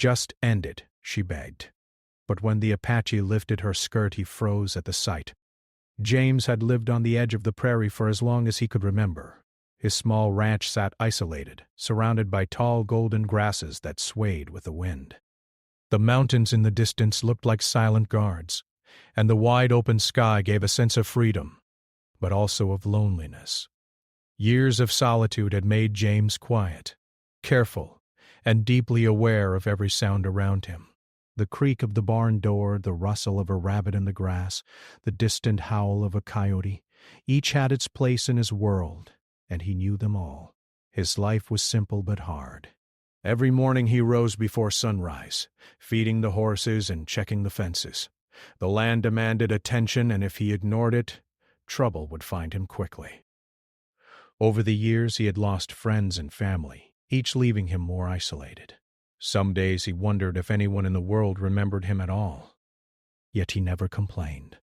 Just end it, she begged. But when the Apache lifted her skirt, he froze at the sight. James had lived on the edge of the prairie for as long as he could remember. His small ranch sat isolated, surrounded by tall golden grasses that swayed with the wind. The mountains in the distance looked like silent guards, and the wide open sky gave a sense of freedom, but also of loneliness. Years of solitude had made James quiet, careful, and deeply aware of every sound around him. The creak of the barn door, the rustle of a rabbit in the grass, the distant howl of a coyote, each had its place in his world, and he knew them all. His life was simple but hard. Every morning he rose before sunrise, feeding the horses and checking the fences. The land demanded attention, and if he ignored it, trouble would find him quickly. Over the years he had lost friends and family, each leaving him more isolated. Some days he wondered if anyone in the world remembered him at all. Yet he never complained.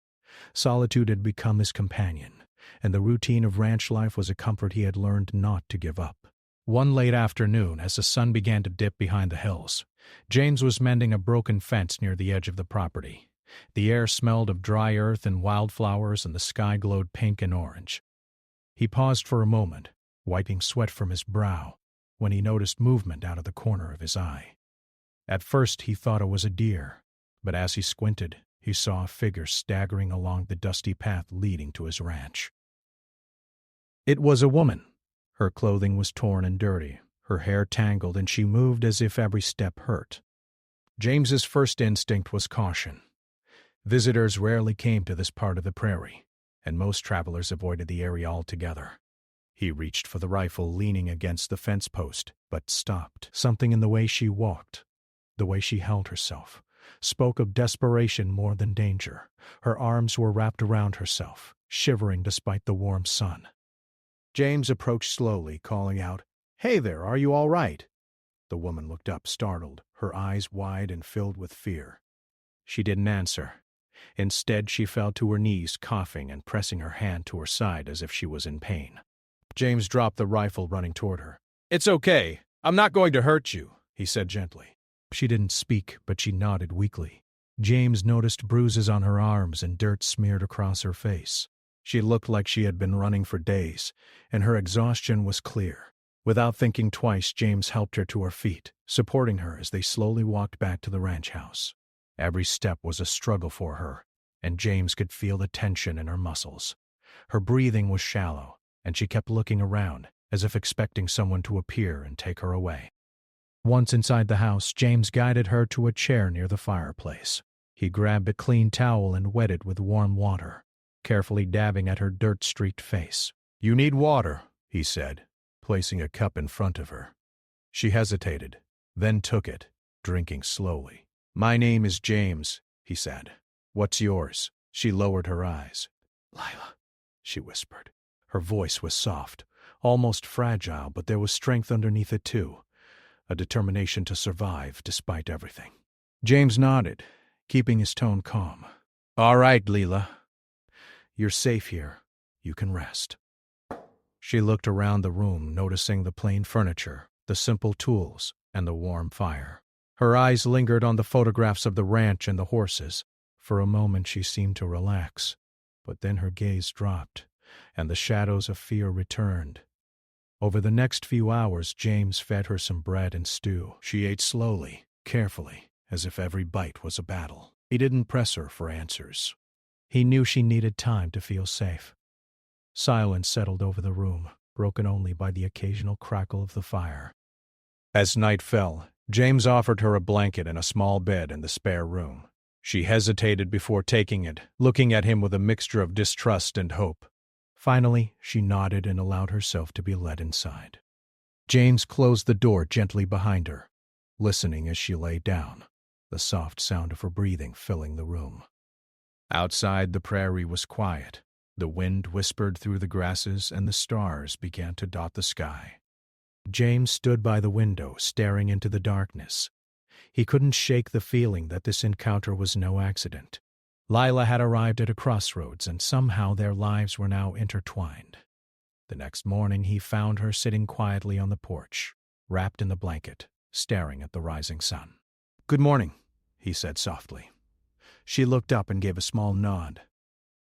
Solitude had become his companion, and the routine of ranch life was a comfort he had learned not to give up. One late afternoon, as the sun began to dip behind the hills, James was mending a broken fence near the edge of the property. The air smelled of dry earth and wildflowers, and the sky glowed pink and orange. He paused for a moment, wiping sweat from his brow, when he noticed movement out of the corner of his eye. At first he thought it was a deer, but as he squinted, he saw a figure staggering along the dusty path leading to his ranch. It was a woman. Her clothing was torn and dirty, her hair tangled, and she moved as if every step hurt. James's first instinct was caution. Visitors rarely came to this part of the prairie, and most travelers avoided the area altogether. He reached for the rifle, leaning against the fence post, but stopped. Something in the way she walked, the way she held herself, spoke of desperation more than danger. Her arms were wrapped around herself, shivering despite the warm sun. James approached slowly, calling out, "Hey there, are you all right?" The woman looked up, startled, her eyes wide and filled with fear. She didn't answer. Instead, she fell to her knees, coughing and pressing her hand to her side as if she was in pain. James dropped the rifle, running toward her. "It's okay. I'm not going to hurt you," he said gently. She didn't speak, but she nodded weakly. James noticed bruises on her arms and dirt smeared across her face. She looked like she had been running for days, and her exhaustion was clear. Without thinking twice, James helped her to her feet, supporting her as they slowly walked back to the ranch house. Every step was a struggle for her, and James could feel the tension in her muscles. Her breathing was shallow, and she kept looking around, as if expecting someone to appear and take her away. Once inside the house, James guided her to a chair near the fireplace. He grabbed a clean towel and wet it with warm water, carefully dabbing at her dirt-streaked face. "You need water," he said, placing a cup in front of her. She hesitated, then took it, drinking slowly. "My name is James," he said. "What's yours?" She lowered her eyes. "Lila," she whispered. Her voice was soft, almost fragile, but there was strength underneath it too, a determination to survive despite everything. James nodded, keeping his tone calm. "All right, Lila. You're safe here. You can rest." She looked around the room, noticing the plain furniture, the simple tools, and the warm fire. Her eyes lingered on the photographs of the ranch and the horses. For a moment she seemed to relax, but then her gaze dropped, and the shadows of fear returned. Over the next few hours, James fed her some bread and stew. She ate slowly, carefully, as if every bite was a battle. He didn't press her for answers. He knew she needed time to feel safe. Silence settled over the room, broken only by the occasional crackle of the fire. As night fell, James offered her a blanket and a small bed in the spare room. She hesitated before taking it, looking at him with a mixture of distrust and hope. Finally, she nodded and allowed herself to be led inside. James closed the door gently behind her, listening as she lay down, the soft sound of her breathing filling the room. Outside, the prairie was quiet. The wind whispered through the grasses, and the stars began to dot the sky. James stood by the window, staring into the darkness. He couldn't shake the feeling that this encounter was no accident. Lila had arrived at a crossroads, and somehow their lives were now intertwined. The next morning he found her sitting quietly on the porch, wrapped in the blanket, staring at the rising sun. "Good morning," he said softly. She looked up and gave a small nod.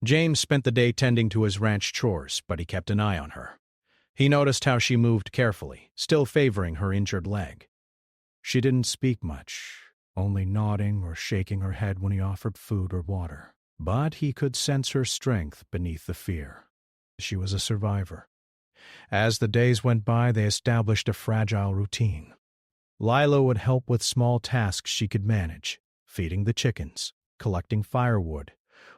James spent the day tending to his ranch chores, but he kept an eye on her. He noticed how she moved carefully, still favoring her injured leg. She didn't speak much, only nodding or shaking her head when he offered food or water. But he could sense her strength beneath the fear. She was a survivor. As the days went by, they established a fragile routine. Lila would help with small tasks she could manage, feeding the chickens, collecting firewood,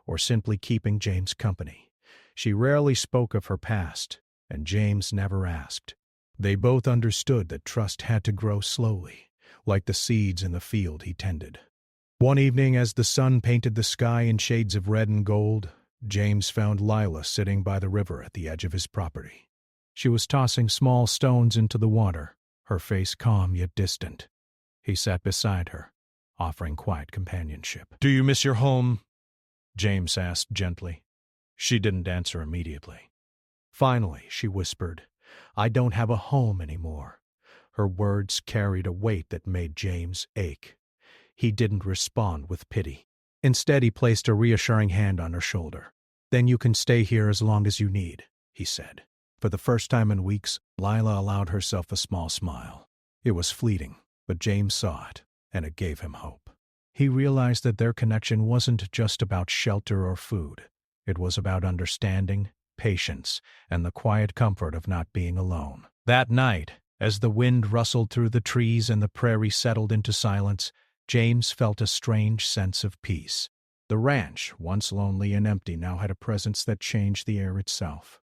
or simply keeping James company. She rarely spoke of her past, and James never asked. They both understood that trust had to grow slowly, like the seeds in the field he tended. One evening, as the sun painted the sky in shades of red and gold, James found Lila sitting by the river at the edge of his property. She was tossing small stones into the water, her face calm yet distant. He sat beside her, offering quiet companionship. "Do you miss your home?" James asked gently. She didn't answer immediately. Finally, she whispered, "I don't have a home anymore." Her words carried a weight that made James ache. He didn't respond with pity. Instead, he placed a reassuring hand on her shoulder. "Then you can stay here as long as you need," he said. For the first time in weeks, Lila allowed herself a small smile. It was fleeting, but James saw it, and it gave him hope. He realized that their connection wasn't just about shelter or food. It was about understanding, patience, and the quiet comfort of not being alone. That night, as the wind rustled through the trees and the prairie settled into silence, James felt a strange sense of peace. The ranch, once lonely and empty, now had a presence that changed the air itself.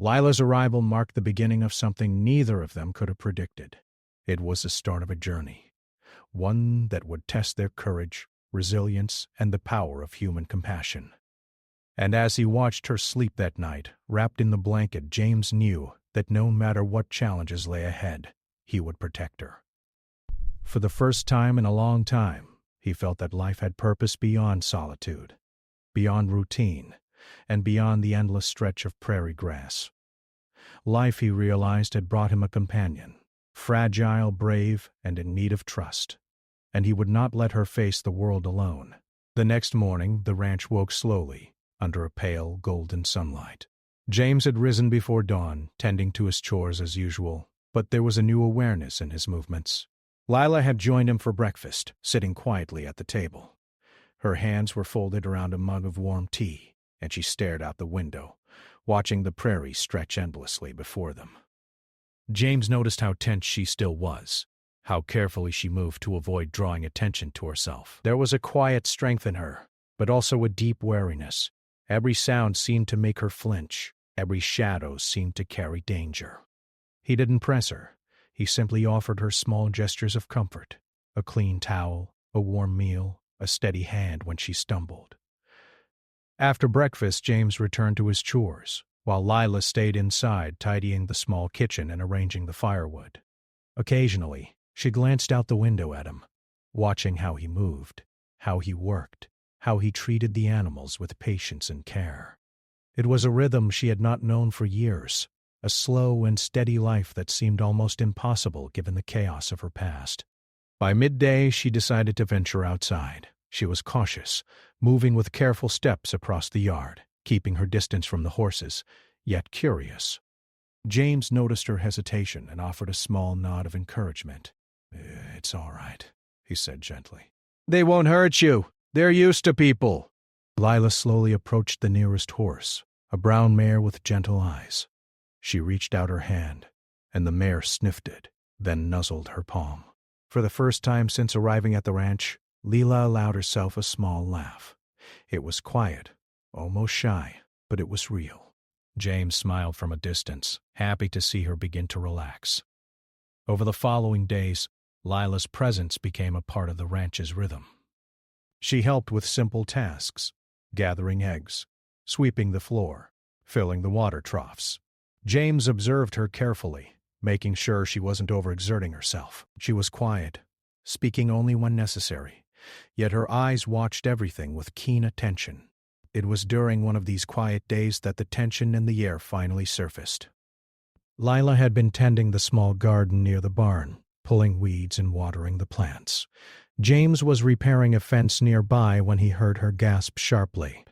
Lila's arrival marked the beginning of something neither of them could have predicted. It was the start of a journey, one that would test their courage, resilience, and the power of human compassion. And as he watched her sleep that night, wrapped in the blanket, James knew that no matter what challenges lay ahead, he would protect her. For the first time in a long time, he felt that life had purpose beyond solitude, beyond routine, and beyond the endless stretch of prairie grass. Life, he realized, had brought him a companion, fragile, brave, and in need of trust, and he would not let her face the world alone. The next morning, the ranch woke slowly, under a pale, golden sunlight. James had risen before dawn, tending to his chores as usual, but there was a new awareness in his movements. Lila had joined him for breakfast, sitting quietly at the table. Her hands were folded around a mug of warm tea, and she stared out the window, watching the prairie stretch endlessly before them. James noticed how tense she still was, how carefully she moved to avoid drawing attention to herself. There was a quiet strength in her, but also a deep wariness. Every sound seemed to make her flinch. Every shadow seemed to carry danger. He didn't press her. He simply offered her small gestures of comfort, a clean towel, a warm meal, a steady hand when she stumbled. After breakfast, James returned to his chores, while Lila stayed inside tidying the small kitchen and arranging the firewood. Occasionally, she glanced out the window at him, watching how he moved, how he worked, how he treated the animals with patience and care. It was a rhythm she had not known for years, a slow and steady life that seemed almost impossible given the chaos of her past. By midday, she decided to venture outside. She was cautious, moving with careful steps across the yard, keeping her distance from the horses, yet curious. James noticed her hesitation and offered a small nod of encouragement. "It's all right," he said gently. "They won't hurt you. They're used to people." Lila slowly approached the nearest horse, a brown mare with gentle eyes. She reached out her hand, and the mare sniffed it, then nuzzled her palm. For the first time since arriving at the ranch, Lila allowed herself a small laugh. It was quiet, almost shy, but it was real. James smiled from a distance, happy to see her begin to relax. Over the following days, Lila's presence became a part of the ranch's rhythm. She helped with simple tasks, gathering eggs, sweeping the floor, filling the water troughs. James observed her carefully, making sure she wasn't overexerting herself. She was quiet, speaking only when necessary, yet her eyes watched everything with keen attention. It was during one of these quiet days that the tension in the air finally surfaced. Lila had been tending the small garden near the barn, pulling weeds and watering the plants. James was repairing a fence nearby when he heard her gasp sharply.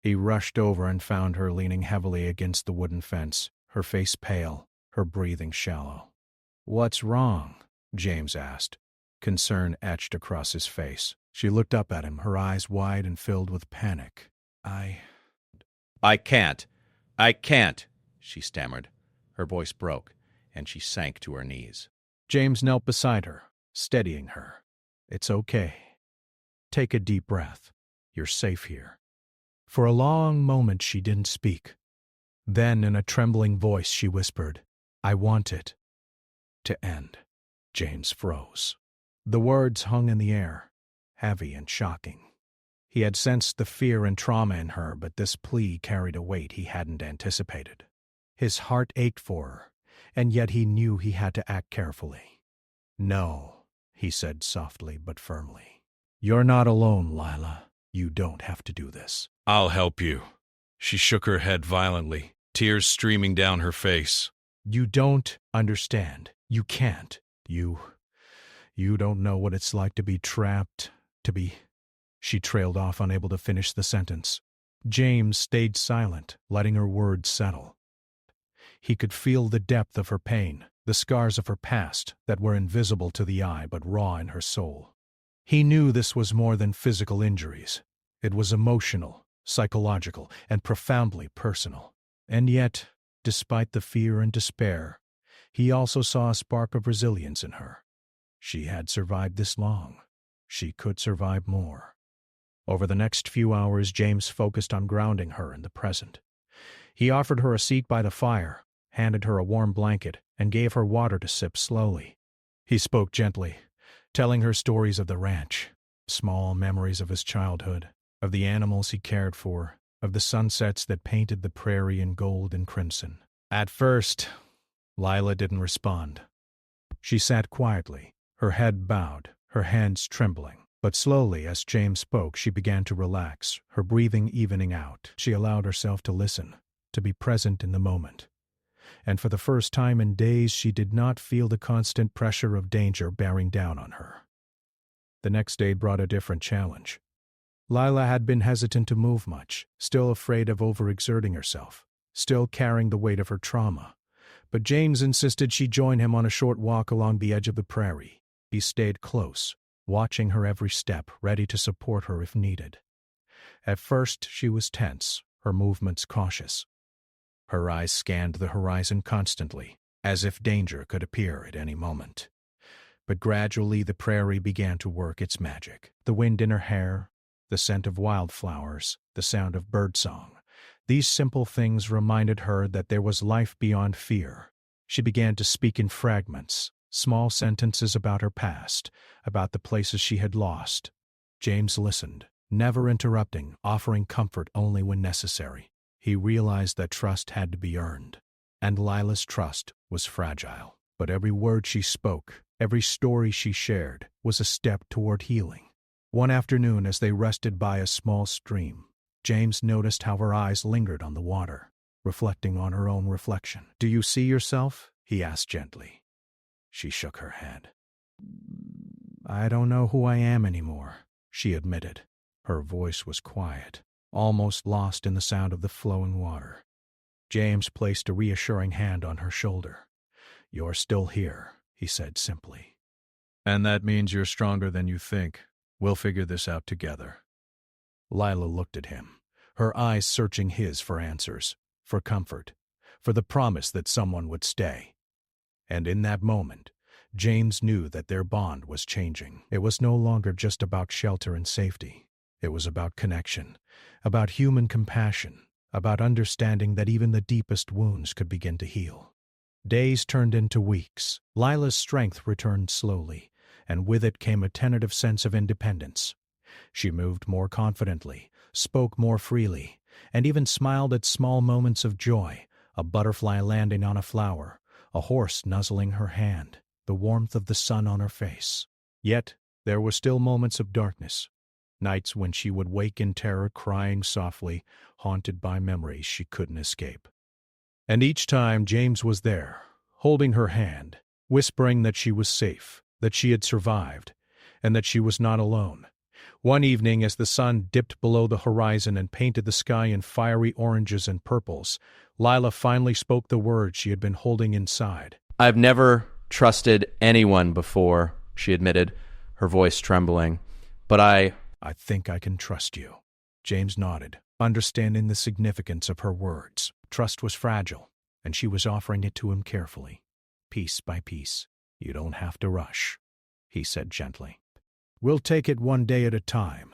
He rushed over and found her leaning heavily against the wooden fence, her face pale, her breathing shallow. "What's wrong?" James asked, concern etched across his face. She looked up at him, her eyes wide and filled with panic. I can't, she stammered. Her voice broke, and she sank to her knees. James knelt beside her, steadying her. "It's okay. Take a deep breath. You're safe here." For a long moment she didn't speak. Then, in a trembling voice, she whispered, "I want it to end." James froze. The words hung in the air, heavy and shocking. He had sensed the fear and trauma in her, but this plea carried a weight he hadn't anticipated. His heart ached for her, and yet he knew he had to act carefully. "No," he said softly but firmly. "You're not alone, Lila. You don't have to do this." "I'll help you." She shook her head violently, tears streaming down her face. "You don't understand. You can't. You don't know what it's like to be trapped, to be—" She trailed off, unable to finish the sentence. James stayed silent, letting her words settle. He could feel the depth of her pain, the scars of her past that were invisible to the eye but raw in her soul. He knew this was more than physical injuries. It was emotional, psychological, and profoundly personal. And yet, despite the fear and despair, he also saw a spark of resilience in her. She had survived this long. She could survive more. Over the next few hours, James focused on grounding her in the present. He offered her a seat by the fire, handed her a warm blanket, and gave her water to sip slowly. He spoke gently, telling her stories of the ranch, small memories of his childhood, of the animals he cared for, of the sunsets that painted the prairie in gold and crimson. At first, Lila didn't respond. She sat quietly, her head bowed, her hands trembling. But slowly, as James spoke, she began to relax, her breathing evening out. She allowed herself to listen, to be present in the moment. And for the first time in days, she did not feel the constant pressure of danger bearing down on her. The next day brought a different challenge. Lila had been hesitant to move much, still afraid of overexerting herself, still carrying the weight of her trauma. But James insisted she join him on a short walk along the edge of the prairie. He stayed close, watching her every step, ready to support her if needed. At first, she was tense, her movements cautious. Her eyes scanned the horizon constantly, as if danger could appear at any moment. But gradually the prairie began to work its magic. The wind in her hair, the scent of wildflowers, the sound of birdsong. These simple things reminded her that there was life beyond fear. She began to speak in fragments, small sentences about her past, about the places she had lost. James listened, never interrupting, offering comfort only when necessary. He realized that trust had to be earned, and Lila's trust was fragile. But every word she spoke, every story she shared, was a step toward healing. One afternoon, as they rested by a small stream, James noticed how her eyes lingered on the water, reflecting on her own reflection. "Do you see yourself?" he asked gently. She shook her head. "I don't know who I am anymore," she admitted. Her voice was quiet, almost lost in the sound of the flowing water. James placed a reassuring hand on her shoulder. "You're still here," he said simply. "And that means you're stronger than you think. We'll figure this out together." Lila looked at him, her eyes searching his for answers, for comfort, for the promise that someone would stay. And in that moment, James knew that their bond was changing. It was no longer just about shelter and safety. It was about connection, about human compassion, about understanding that even the deepest wounds could begin to heal. Days turned into weeks. Lila's strength returned slowly, and with it came a tentative sense of independence. She moved more confidently, spoke more freely, and even smiled at small moments of joy, a butterfly landing on a flower, a horse nuzzling her hand, the warmth of the sun on her face. Yet there were still moments of darkness, nights when she would wake in terror, crying softly, haunted by memories she couldn't escape. And each time James was there, holding her hand, whispering that she was safe, that she had survived, and that she was not alone. One evening, as the sun dipped below the horizon and painted the sky in fiery oranges and purples, Lila finally spoke the words she had been holding inside. "I've never trusted anyone before," she admitted, her voice trembling. "But I think I can trust you." James nodded, understanding the significance of her words. Trust was fragile, and she was offering it to him carefully, piece by piece. "You don't have to rush," he said gently. "We'll take it one day at a time."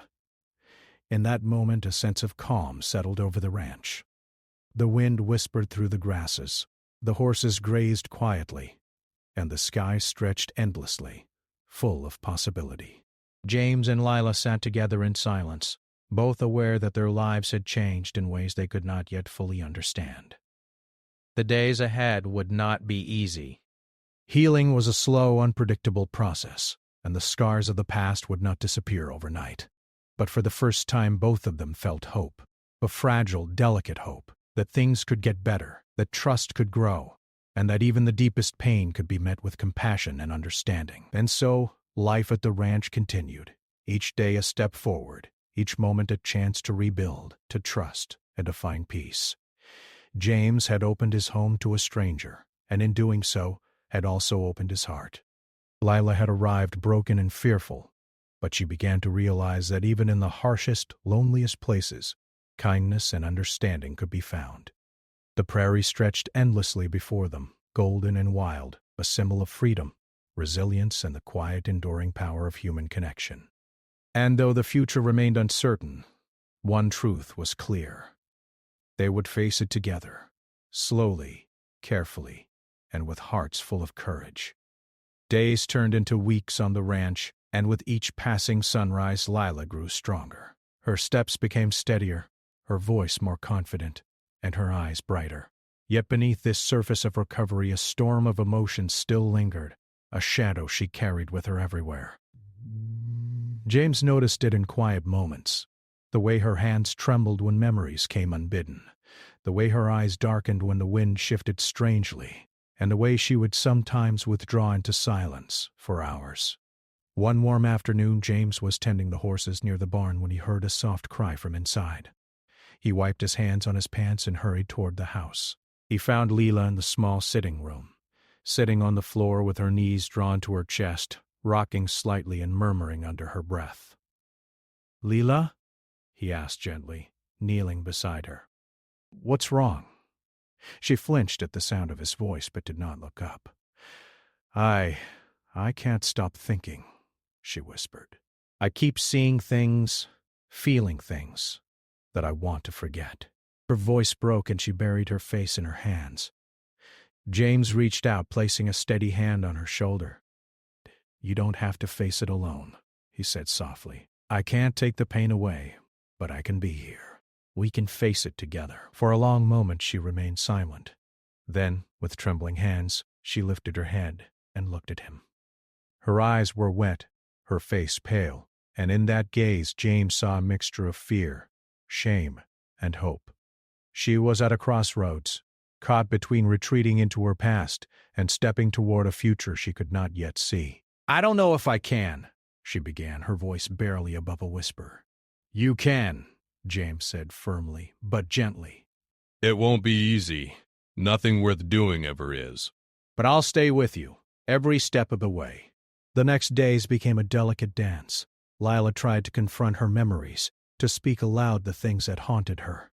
In that moment, a sense of calm settled over the ranch. The wind whispered through the grasses, the horses grazed quietly, and the sky stretched endlessly, full of possibility. James and Lila sat together in silence, both aware that their lives had changed in ways they could not yet fully understand. The days ahead would not be easy. Healing was a slow, unpredictable process, and the scars of the past would not disappear overnight. But for the first time, both of them felt hope, a fragile, delicate hope, that things could get better, that trust could grow, and that even the deepest pain could be met with compassion and understanding. And so, life at the ranch continued, each day a step forward, each moment a chance to rebuild, to trust, and to find peace. James had opened his home to a stranger, and in doing so, had also opened his heart. Lila had arrived broken and fearful, but she began to realize that even in the harshest, loneliest places, kindness and understanding could be found. The prairie stretched endlessly before them, golden and wild, a symbol of freedom, resilience, and the quiet, enduring power of human connection. And though the future remained uncertain, one truth was clear. They would face it together, slowly, carefully, and with hearts full of courage. Days turned into weeks on the ranch, and with each passing sunrise, Lila grew stronger. Her steps became steadier, her voice more confident, and her eyes brighter. Yet beneath this surface of recovery, a storm of emotions still lingered, a shadow she carried with her everywhere. James noticed it in quiet moments, the way her hands trembled when memories came unbidden, the way her eyes darkened when the wind shifted strangely, and the way she would sometimes withdraw into silence for hours. One warm afternoon, James was tending the horses near the barn when he heard a soft cry from inside. He wiped his hands on his pants and hurried toward the house. He found Lila in the small sitting room, sitting on the floor with her knees drawn to her chest, rocking slightly and murmuring under her breath. "Lila?" he asked gently, kneeling beside her. "What's wrong?" She flinched at the sound of his voice but did not look up. I can't stop thinking," she whispered. "I keep seeing things, feeling things, that I want to forget." Her voice broke and she buried her face in her hands. James reached out, placing a steady hand on her shoulder. "You don't have to face it alone," he said softly. "I can't take the pain away, but I can be here. We can face it together." For a long moment she remained silent. Then, with trembling hands, she lifted her head and looked at him. Her eyes were wet, her face pale, and in that gaze James saw a mixture of fear, shame, and hope. She was at a crossroads, caught between retreating into her past and stepping toward a future she could not yet see. "I don't know if I can," she began, her voice barely above a whisper. "You can," James said firmly, but gently. It won't be easy. Nothing worth doing ever is. "But I'll stay with you, every step of the way." The next days became a delicate dance. Lila tried to confront her memories, to speak aloud the things that haunted her.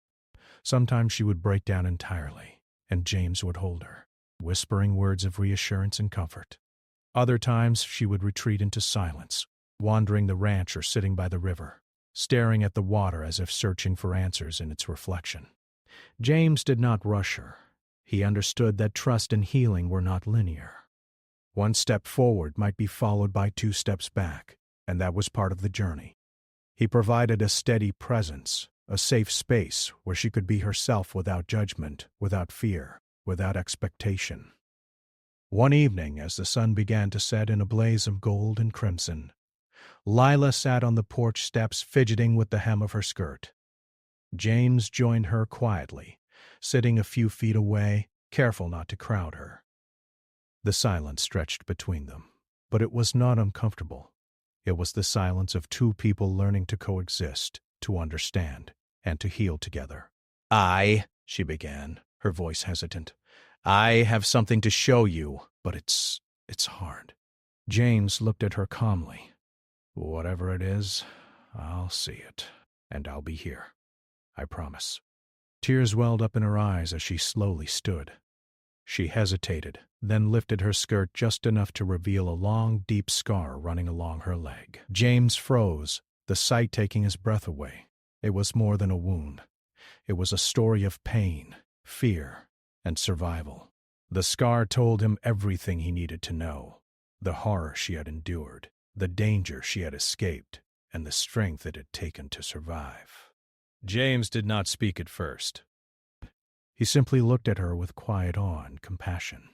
Sometimes she would break down entirely, and James would hold her, whispering words of reassurance and comfort. Other times she would retreat into silence, wandering the ranch or sitting by the river, staring at the water as if searching for answers in its reflection. James did not rush her. He understood that trust and healing were not linear. One step forward might be followed by 2 steps back, and that was part of the journey. He provided a steady presence, a safe space where she could be herself without judgment, without fear, without expectation. One evening, as the sun began to set in a blaze of gold and crimson, Lila sat on the porch steps fidgeting with the hem of her skirt. James joined her quietly, sitting a few feet away, careful not to crowd her. The silence stretched between them, but it was not uncomfortable. It was the silence of two people learning to coexist, to understand, and to heal together. She began, her voice hesitant. I have something to show you, but it's hard. James looked at her calmly. Whatever it is, I'll see it, and I'll be here. I promise. Tears welled up in her eyes as she slowly stood. She hesitated, then lifted her skirt just enough to reveal a long, deep scar running along her leg. James froze, the sight taking his breath away. It was more than a wound. It was a story of pain, fear, and survival. The scar told him everything he needed to know. The horror she had endured, the danger she had escaped, and the strength it had taken to survive. James did not speak at first. He simply looked at her with quiet awe and compassion.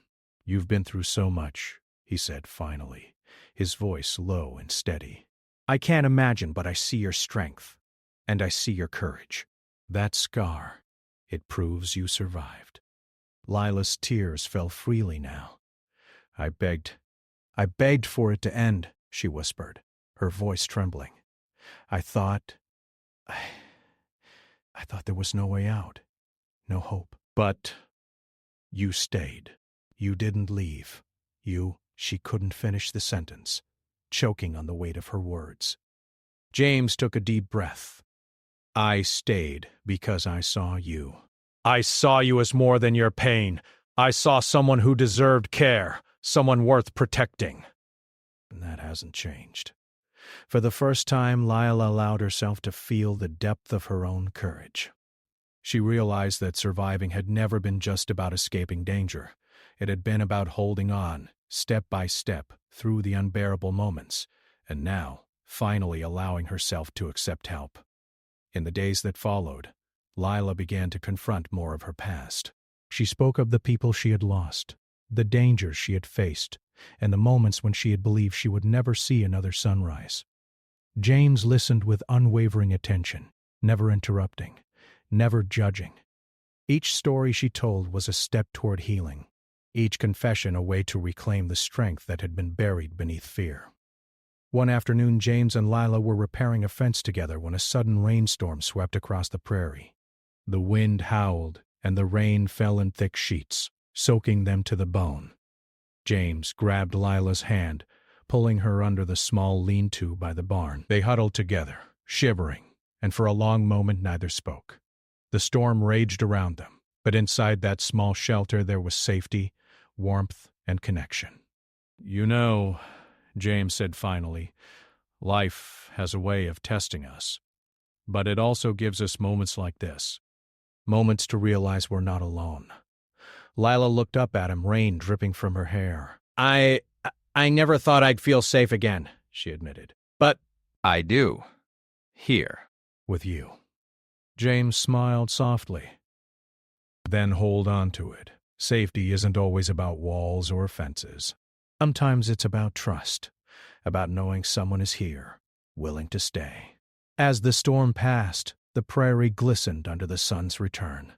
You've been through so much, he said finally, his voice low and steady. I can't imagine, but I see your strength, and I see your courage. That scar, it proves you survived. Lila's tears fell freely now. I begged for it to end, she whispered, her voice trembling. I thought there was no way out, no hope. But you stayed. You didn't leave. She couldn't finish the sentence, choking on the weight of her words. James took a deep breath. I stayed because I saw you. I saw you as more than your pain. I saw someone who deserved care, someone worth protecting. And that hasn't changed. For the first time, Lila allowed herself to feel the depth of her own courage. She realized that surviving had never been just about escaping danger. It had been about holding on, step by step, through the unbearable moments, and now, finally allowing herself to accept help. In the days that followed, Lila began to confront more of her past. She spoke of the people she had lost, the dangers she had faced, and the moments when she had believed she would never see another sunrise. James listened with unwavering attention, never interrupting, never judging. Each story she told was a step toward healing, each confession a way to reclaim the strength that had been buried beneath fear. One afternoon, James and Lila were repairing a fence together when a sudden rainstorm swept across the prairie. The wind howled, and the rain fell in thick sheets, soaking them to the bone. James grabbed Lila's hand, pulling her under the small lean-to by the barn. They huddled together, shivering, and for a long moment neither spoke. The storm raged around them, but inside that small shelter there was safety, warmth, and connection. You know, James said finally, life has a way of testing us. But it also gives us moments like this. Moments to realize we're not alone. Lila looked up at him, rain dripping from her hair. I never thought I'd feel safe again, she admitted. But I do. Here. With you. James smiled softly. Then hold on to it. Safety isn't always about walls or fences. Sometimes it's about trust, about knowing someone is here, willing to stay. As the storm passed, the prairie glistened under the sun's return.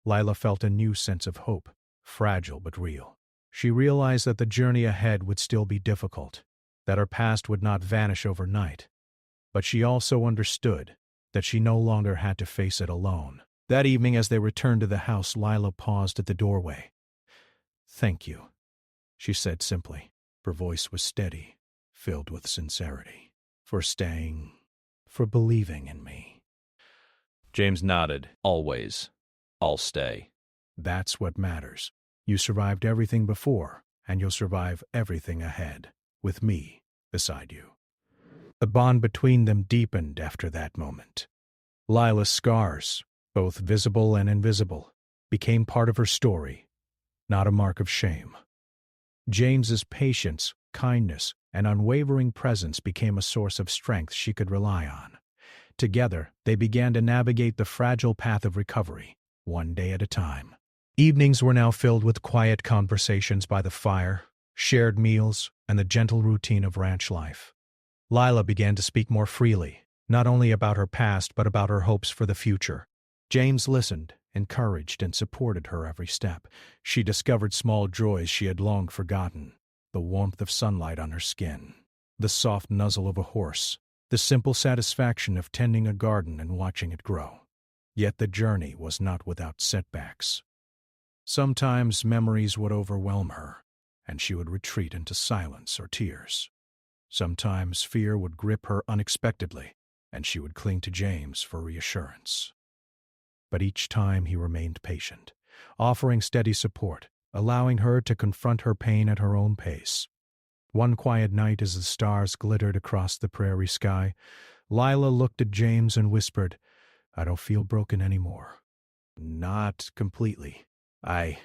Lila felt a new sense of hope, fragile but real. She realized that the journey ahead would still be difficult, that her past would not vanish overnight. But she also understood that she no longer had to face it alone. That evening, as they returned to the house, Lila paused at the doorway. Thank you, she said simply. Her voice was steady, filled with sincerity. For staying, for believing in me. James nodded. Always. I'll stay. That's what matters. You survived everything before, and you'll survive everything ahead, with me beside you. The bond between them deepened after that moment. Lila's scars, both visible and invisible, became part of her story, not a mark of shame. James's patience, kindness, and unwavering presence became a source of strength she could rely on. Together, they began to navigate the fragile path of recovery, one day at a time. Evenings were now filled with quiet conversations by the fire, shared meals, and the gentle routine of ranch life. Lila began to speak more freely, not only about her past but about her hopes for the future. James listened, encouraged, and supported her every step. She discovered small joys she had long forgotten, the warmth of sunlight on her skin, the soft nuzzle of a horse, the simple satisfaction of tending a garden and watching it grow. Yet the journey was not without setbacks. Sometimes memories would overwhelm her, and she would retreat into silence or tears. Sometimes fear would grip her unexpectedly, and she would cling to James for reassurance. But each time he remained patient, offering steady support, allowing her to confront her pain at her own pace. One quiet night as the stars glittered across the prairie sky, Lila looked at James and whispered, "I don't feel broken anymore. Not completely. I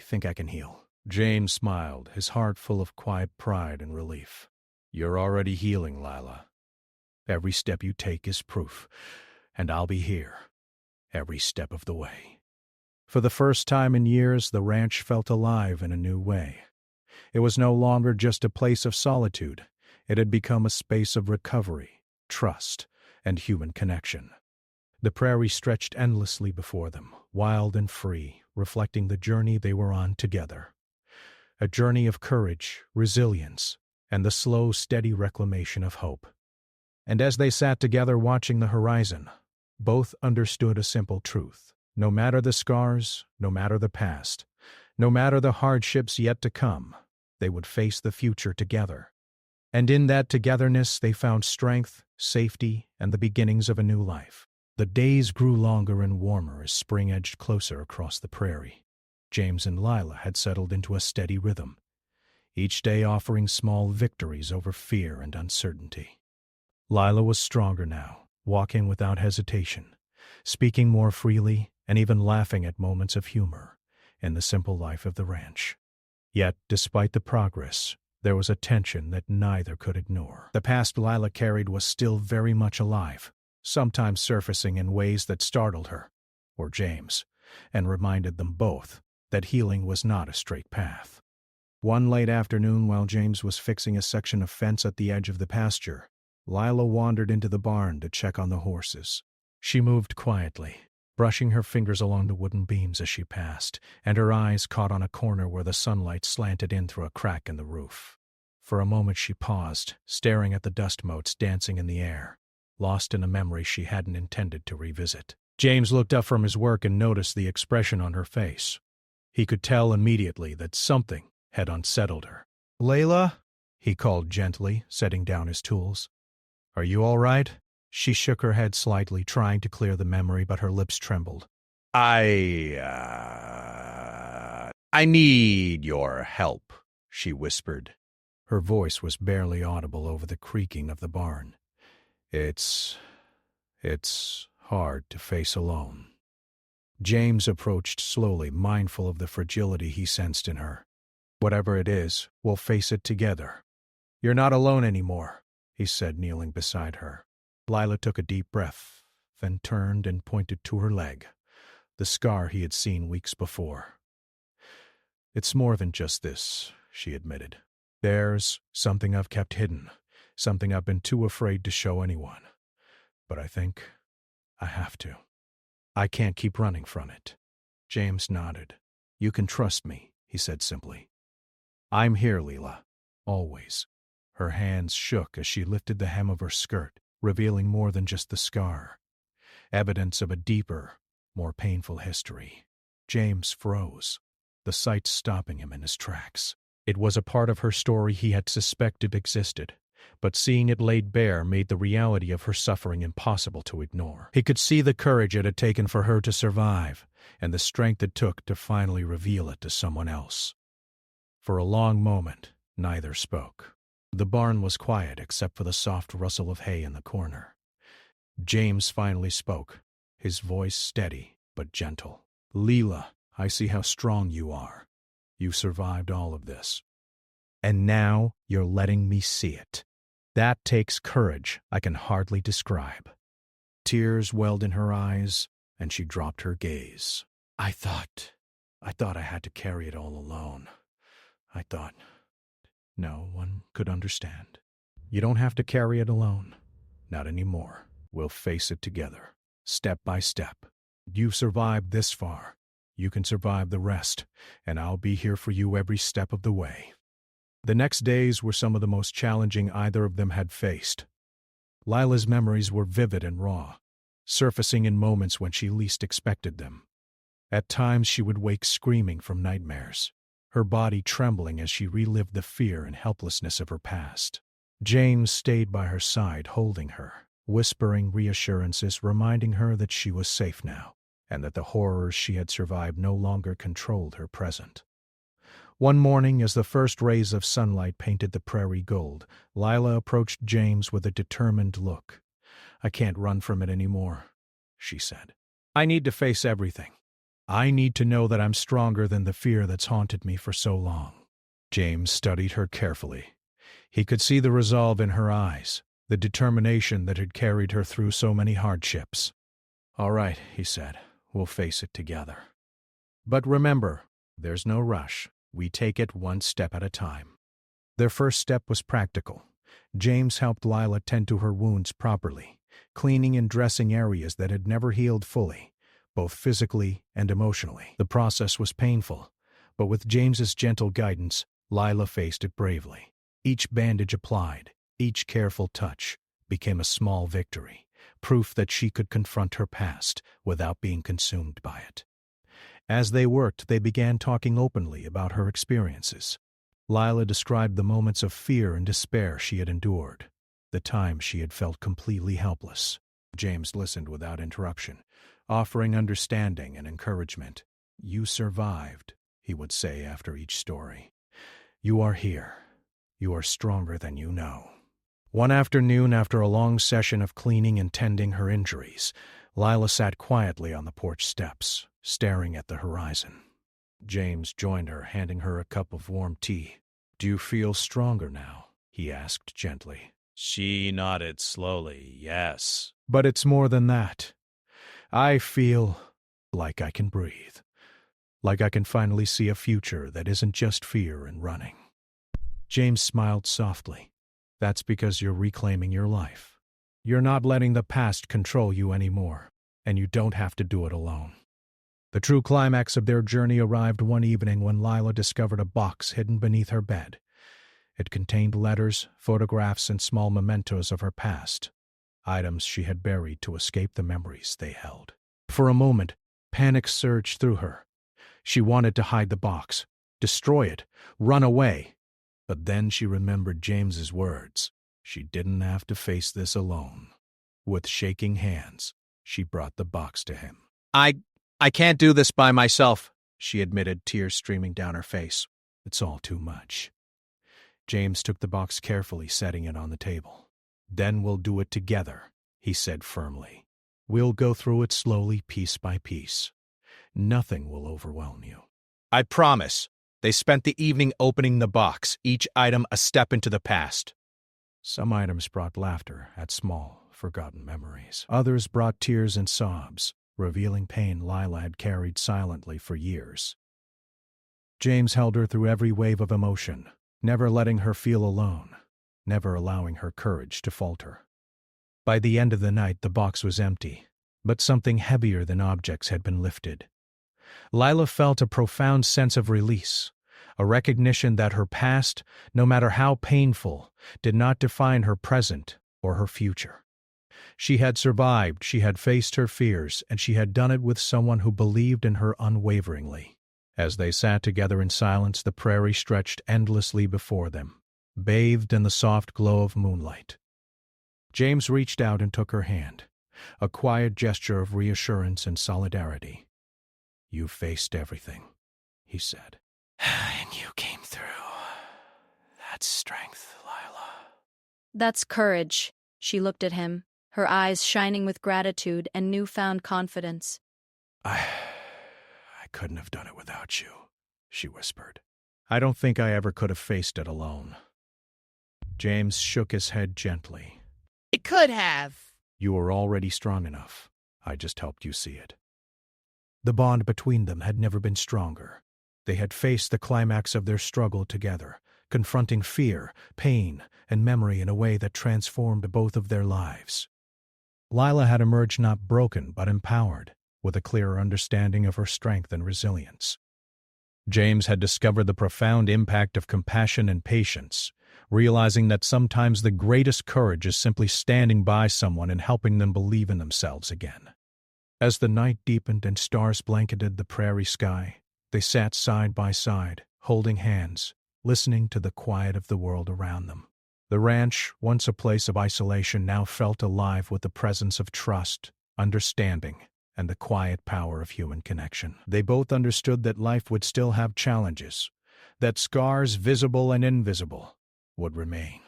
think I can heal." James smiled, his heart full of quiet pride and relief. "You're already healing, Lila. Every step you take is proof, and I'll be here, every step of the way." For the first time in years, the ranch felt alive in a new way. It was no longer just a place of solitude. It had become a space of recovery, trust, and human connection. The prairie stretched endlessly before them, wild and free, reflecting the journey they were on together. A journey of courage, resilience, and the slow, steady reclamation of hope. And as they sat together watching the horizon, both understood a simple truth. No matter the scars, no matter the past, no matter the hardships yet to come, they would face the future together. And in that togetherness they found strength, safety, and the beginnings of a new life. The days grew longer and warmer as spring edged closer across the prairie. James and Lila had settled into a steady rhythm, each day offering small victories over fear and uncertainty. Lila was stronger now, walking without hesitation, speaking more freely, and even laughing at moments of humor in the simple life of the ranch. Yet, despite the progress, there was a tension that neither could ignore. The past Lila carried was still very much alive, sometimes surfacing in ways that startled her, or James, and reminded them both that healing was not a straight path. One late afternoon, while James was fixing a section of fence at the edge of the pasture, Lila wandered into the barn to check on the horses. She moved quietly, brushing her fingers along the wooden beams as she passed, and her eyes caught on a corner where the sunlight slanted in through a crack in the roof. For a moment she paused, staring at the dust motes dancing in the air, lost in a memory she hadn't intended to revisit. James looked up from his work and noticed the expression on her face. He could tell immediately that something had unsettled her. "Layla?" he called gently, setting down his tools. "Are you all right?" She shook her head slightly, trying to clear the memory, but her lips trembled. I need your help," she whispered. Her voice was barely audible over the creaking of the barn. It's hard to face alone." James approached slowly, mindful of the fragility he sensed in her. "Whatever it is, we'll face it together. You're not alone anymore," he said, kneeling beside her. Lila took a deep breath, then turned and pointed to her leg, the scar he had seen weeks before. "It's more than just this," she admitted. "There's something I've kept hidden, something I've been too afraid to show anyone. But I think I have to. I can't keep running from it." James nodded. "You can trust me," he said simply. "I'm here, Lila, always." Her hands shook as she lifted the hem of her skirt, revealing more than just the scar, evidence of a deeper, more painful history. James froze, the sight stopping him in his tracks. It was a part of her story he had suspected existed, but seeing it laid bare made the reality of her suffering impossible to ignore. He could see the courage it had taken for her to survive, and the strength it took to finally reveal it to someone else. For a long moment, neither spoke. The barn was quiet except for the soft rustle of hay in the corner. James finally spoke, his voice steady but gentle. "Lila, I see how strong you are. You survived all of this. And now you're letting me see it. That takes courage I can hardly describe." Tears welled in her eyes, and she dropped her gaze. I thought I had to carry it all alone. I thought no one could understand. You don't have to carry it alone. Not anymore. We'll face it together, step by step. You've survived this far. You can survive the rest, and I'll be here for you every step of the way." The next days were some of the most challenging either of them had faced. Lila's memories were vivid and raw, surfacing in moments when she least expected them. At times she would wake screaming from nightmares, her body trembling as she relived the fear and helplessness of her past. James stayed by her side, holding her, whispering reassurances, reminding her that she was safe now, and that the horrors she had survived no longer controlled her present. One morning, as the first rays of sunlight painted the prairie gold, Lila approached James with a determined look. "I can't run from it anymore," she said. "I need to face everything. I need to know that I'm stronger than the fear that's haunted me for so long." James studied her carefully. He could see the resolve in her eyes, the determination that had carried her through so many hardships. "All right," he said, "we'll face it together. But remember, there's no rush. We take it one step at a time." Their first step was practical. James helped Lila tend to her wounds properly, cleaning and dressing areas that had never healed fully, both physically and emotionally. The process was painful, but with James's gentle guidance, Lila faced it bravely. Each bandage applied, each careful touch, became a small victory, proof that she could confront her past without being consumed by it. As they worked, they began talking openly about her experiences. Lila described the moments of fear and despair she had endured, the times she had felt completely helpless. James listened without interruption, offering understanding and encouragement. "You survived," he would say after each story. "You are here. You are stronger than you know." One afternoon, after a long session of cleaning and tending her injuries, Lila sat quietly on the porch steps, staring at the horizon. James joined her, handing her a cup of warm tea. "Do you feel stronger now?" he asked gently. She nodded slowly, yes. "But it's more than that. I feel like I can breathe, like I can finally see a future that isn't just fear and running." James smiled softly. "That's because you're reclaiming your life. You're not letting the past control you anymore, and you don't have to do it alone." The true climax of their journey arrived one evening when Lila discovered a box hidden beneath her bed. It contained letters, photographs, and small mementos of her past, items she had buried to escape the memories they held. For a moment, panic surged through her. She wanted to hide the box, destroy it, run away. But then she remembered James's words. She didn't have to face this alone. With shaking hands, she brought the box to him. I can't do this by myself," she admitted, tears streaming down her face. "It's all too much." James took the box carefully, setting it on the table. "Then we'll do it together," he said firmly. "We'll go through it slowly, piece by piece. Nothing will overwhelm you." "I promise." They spent the evening opening the box, each item a step into the past. Some items brought laughter at small, forgotten memories. Others brought tears and sobs, revealing pain Lila had carried silently for years. James held her through every wave of emotion, never letting her feel alone, never allowing her courage to falter. By the end of the night, the box was empty, but something heavier than objects had been lifted. Lila felt a profound sense of release, a recognition that her past, no matter how painful, did not define her present or her future. She had survived, she had faced her fears, and she had done it with someone who believed in her unwaveringly. As they sat together in silence, the prairie stretched endlessly before them, bathed in the soft glow of moonlight. James reached out and took her hand, a quiet gesture of reassurance and solidarity. "You faced everything," he said. "And you came through. That's strength, Lila." "That's courage." She looked at him, her eyes shining with gratitude and newfound confidence. I couldn't have done it without you," she whispered. "I don't think I ever could have faced it alone." James shook his head gently. "It could have." "You were already strong enough. I just helped you see it." The bond between them had never been stronger. They had faced the climax of their struggle together, confronting fear, pain, and memory in a way that transformed both of their lives. Lila had emerged not broken but empowered, with a clearer understanding of her strength and resilience. James had discovered the profound impact of compassion and patience, realizing that sometimes the greatest courage is simply standing by someone and helping them believe in themselves again. As the night deepened and stars blanketed the prairie sky, they sat side by side, holding hands, listening to the quiet of the world around them. The ranch, once a place of isolation, now felt alive with the presence of trust, understanding, and the quiet power of human connection. They both understood that life would still have challenges, that scars, visible and invisible, would remain.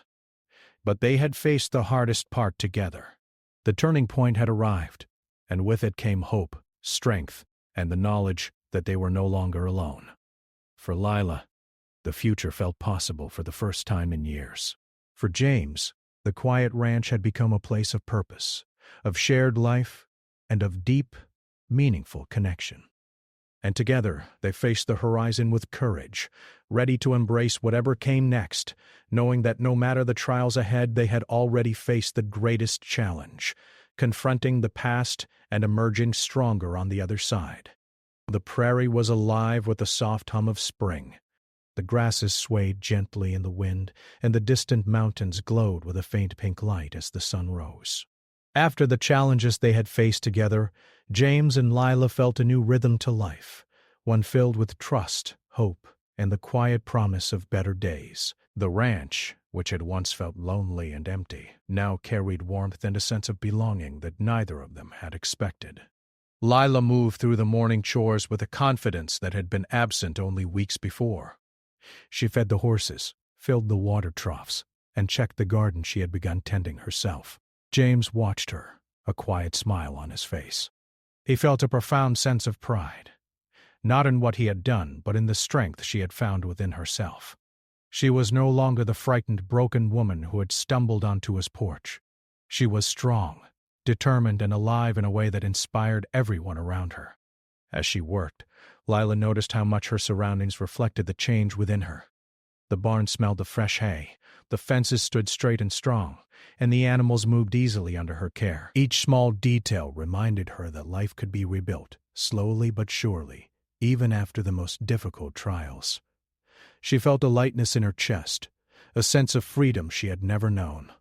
But they had faced the hardest part together. The turning point had arrived, and with it came hope, strength, and the knowledge that they were no longer alone. For Lila, the future felt possible for the first time in years. For James, the quiet ranch had become a place of purpose, of shared life, and of deep, meaningful connection. And together they faced the horizon with courage, ready to embrace whatever came next, knowing that no matter the trials ahead, they had already faced the greatest challenge, confronting the past and emerging stronger on the other side. The prairie was alive with the soft hum of spring. The grasses swayed gently in the wind, and the distant mountains glowed with a faint pink light as the sun rose. After the challenges they had faced together, James and Lila felt a new rhythm to life, one filled with trust, hope, and the quiet promise of better days. The ranch, which had once felt lonely and empty, now carried warmth and a sense of belonging that neither of them had expected. Lila moved through the morning chores with a confidence that had been absent only weeks before. She fed the horses, filled the water troughs, and checked the garden she had begun tending herself. James watched her, a quiet smile on his face. He felt a profound sense of pride, not in what he had done, but in the strength she had found within herself. She was no longer the frightened, broken woman who had stumbled onto his porch. She was strong, determined, and alive in a way that inspired everyone around her. As she worked, Lila noticed how much her surroundings reflected the change within her. The barn smelled of fresh hay, the fences stood straight and strong, and the animals moved easily under her care. Each small detail reminded her that life could be rebuilt, slowly but surely, even after the most difficult trials. She felt a lightness in her chest, a sense of freedom she had never known.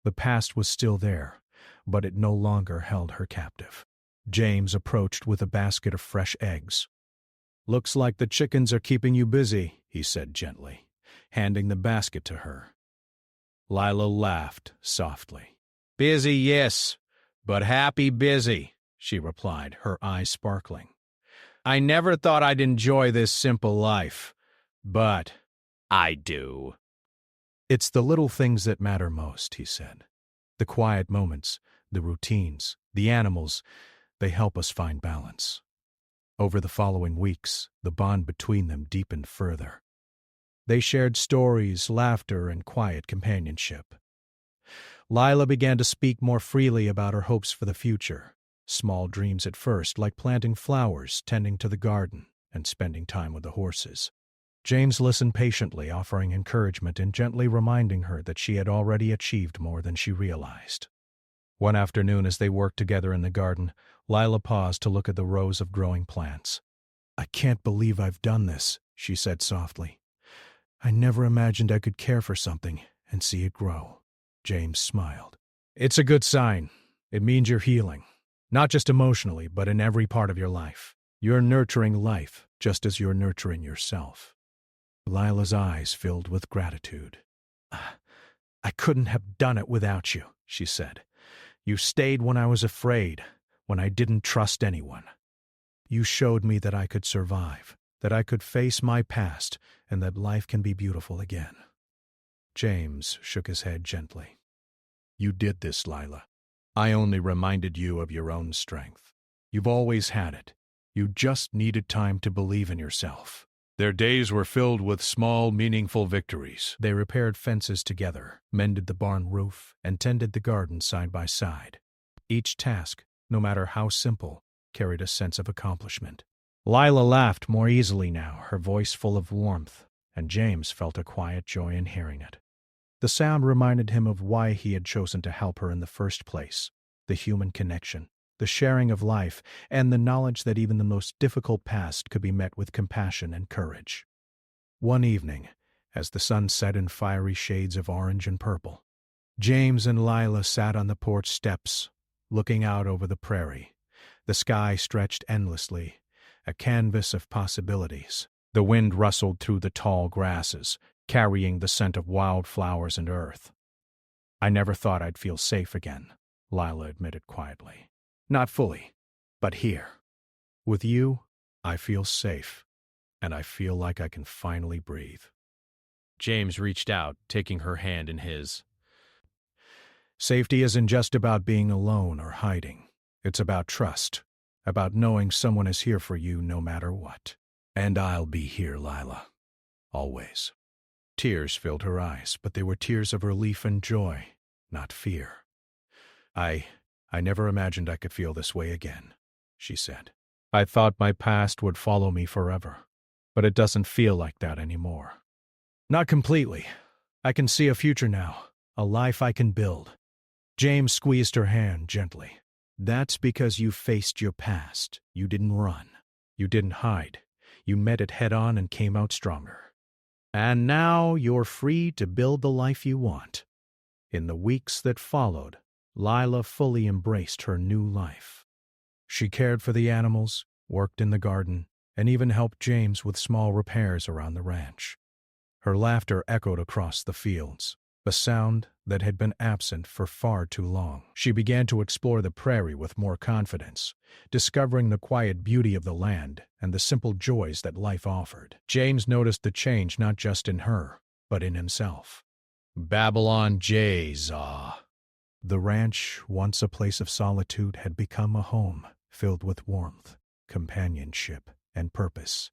The past was still there, but it no longer held her captive. James approached with a basket of fresh eggs. "Looks like the chickens are keeping you busy," he said gently, handing the basket to her. Lila laughed softly. "Busy, yes, but happy busy," she replied, her eyes sparkling. "I never thought I'd enjoy this simple life, but I do." "It's the little things that matter most," he said. "The quiet moments, the routines, the animals, they help us find balance." Over the following weeks, the bond between them deepened further. They shared stories, laughter, and quiet companionship. Lila began to speak more freely about her hopes for the future. Small dreams at first, like planting flowers, tending to the garden, and spending time with the horses. James listened patiently, offering encouragement and gently reminding her that she had already achieved more than she realized. One afternoon, as they worked together in the garden, Lila paused to look at the rows of growing plants. "I can't believe I've done this," she said softly. "I never imagined I could care for something and see it grow." James smiled. "It's a good sign. It means you're healing, not just emotionally, but in every part of your life. You're nurturing life just as you're nurturing yourself." Lila's eyes filled with gratitude. "I couldn't have done it without you," she said. "You stayed when I was afraid, when I didn't trust anyone. You showed me that I could survive, that I could face my past, and that life can be beautiful again." James shook his head gently. "You did this, Lila. I only reminded you of your own strength. You've always had it. You just needed time to believe in yourself." Their days were filled with small, meaningful victories. They repaired fences together, mended the barn roof, and tended the garden side by side. Each task, no matter how simple, carried a sense of accomplishment. Lila laughed more easily now, her voice full of warmth, and James felt a quiet joy in hearing it. The sound reminded him of why he had chosen to help her in the first place, the human connection, the sharing of life, and the knowledge that even the most difficult past could be met with compassion and courage. One evening, as the sun set in fiery shades of orange and purple, James and Lila sat on the porch steps, looking out over the prairie. The sky stretched endlessly, a canvas of possibilities. The wind rustled through the tall grasses, carrying the scent of wildflowers and earth. "I never thought I'd feel safe again," Lila admitted quietly. "Not fully, but here. With you, I feel safe, and I feel like I can finally breathe." James reached out, taking her hand in his. Safety isn't just about being alone or hiding. It's about trust, about knowing someone is here for you no matter what. And I'll be here, Lila. Always. Tears filled her eyes, but they were tears of relief and joy, not fear. I never imagined I could feel this way again," she said. "I thought my past would follow me forever, but it doesn't feel like that anymore. Not completely. I can see a future now, a life I can build." James squeezed her hand gently. "That's because you faced your past. You didn't run. You didn't hide. You met it head-on and came out stronger. And now you're free to build the life you want." In the weeks that followed, Lila fully embraced her new life. She cared for the animals, worked in the garden, and even helped James with small repairs around the ranch. Her laughter echoed across the fields, a sound that had been absent for far too long. She began to explore the prairie with more confidence, discovering the quiet beauty of the land and the simple joys that life offered. James noticed the change not just in her, but in himself. Babylon Jaza. The ranch, once a place of solitude, had become a home filled with warmth, companionship, and purpose.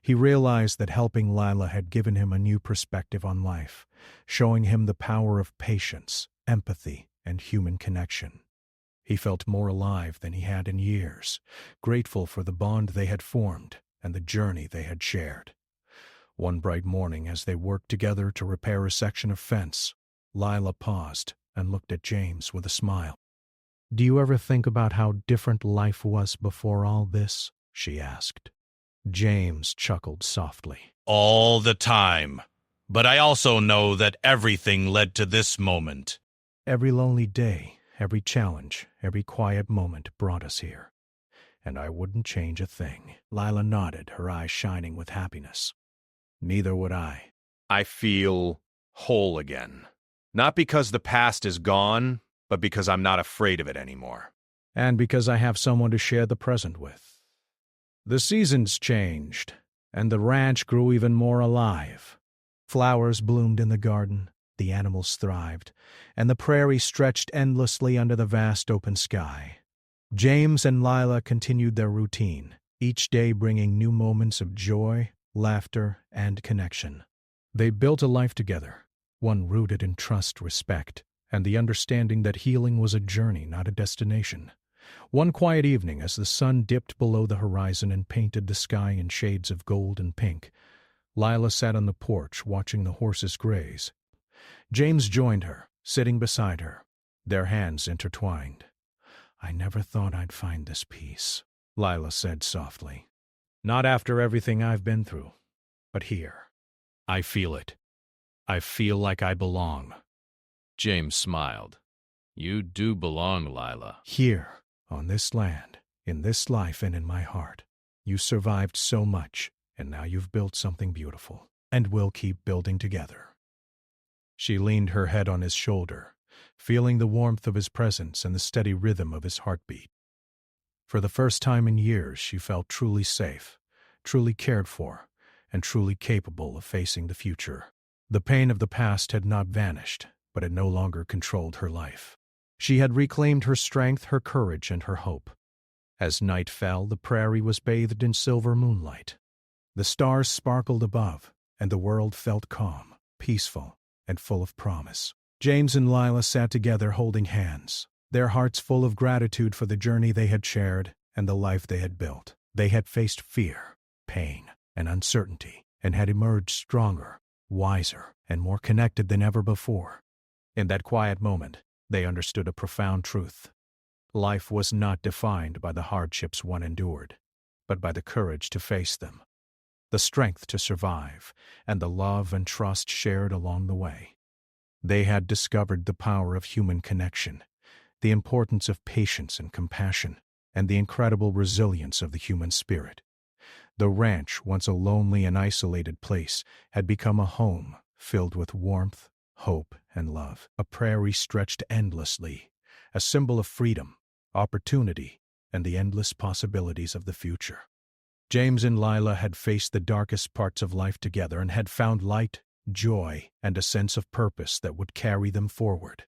He realized that helping Lila had given him a new perspective on life, showing him the power of patience, empathy, and human connection. He felt more alive than he had in years, grateful for the bond they had formed and the journey they had shared. One bright morning, as they worked together to repair a section of fence, Lila paused and looked at James with a smile. "Do you ever think about how different life was before all this?" she asked. James chuckled softly. All the time. But I also know that everything led to this moment. "Every lonely day, every challenge, every quiet moment brought us here. And I wouldn't change a thing." Lila nodded, her eyes shining with happiness. "Neither would I." I feel whole again. Not because the past is gone, but because I'm not afraid of it anymore. And because I have someone to share the present with. The seasons changed, and the ranch grew even more alive. Flowers bloomed in the garden, the animals thrived, and the prairie stretched endlessly under the vast open sky. James and Lila continued their routine, each day bringing new moments of joy, laughter, and connection. They built a life together, one rooted in trust, respect, and the understanding that healing was a journey, not a destination. One quiet evening, as the sun dipped below the horizon and painted the sky in shades of gold and pink, Lila sat on the porch watching the horses graze. James joined her, sitting beside her, their hands intertwined. "I never thought I'd find this peace," Lila said softly. "Not after everything I've been through, but here. I feel it. I feel like I belong." James smiled. You do belong, Lila. "Here, on this land, in this life, and in my heart. You survived so much, and now you've built something beautiful, and we'll keep building together." She leaned her head on his shoulder, feeling the warmth of his presence and the steady rhythm of his heartbeat. For the first time in years, she felt truly safe, truly cared for, and truly capable of facing the future. The pain of the past had not vanished, but it no longer controlled her life. She had reclaimed her strength, her courage, and her hope. As night fell, the prairie was bathed in silver moonlight. The stars sparkled above, and the world felt calm, peaceful, and full of promise. James and Lila sat together holding hands, their hearts full of gratitude for the journey they had shared and the life they had built. They had faced fear, pain, and uncertainty, and had emerged stronger, wiser, and more connected than ever before. In that quiet moment, they understood a profound truth. Life was not defined by the hardships one endured, but by the courage to face them, the strength to survive, and the love and trust shared along the way. They had discovered the power of human connection, the importance of patience and compassion, and the incredible resilience of the human spirit. The ranch, once a lonely and isolated place, had become a home filled with warmth, hope, and love. A prairie stretched endlessly, a symbol of freedom, opportunity, and the endless possibilities of the future. James and Lila had faced the darkest parts of life together and had found light, joy, and a sense of purpose that would carry them forward.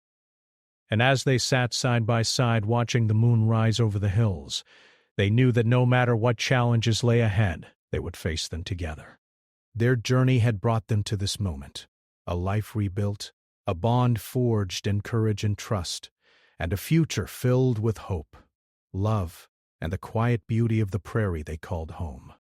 And as they sat side by side watching the moon rise over the hills, they knew that no matter what challenges lay ahead, they would face them together. Their journey had brought them to this moment, a life rebuilt, a bond forged in courage and trust, and a future filled with hope, love, and the quiet beauty of the prairie they called home.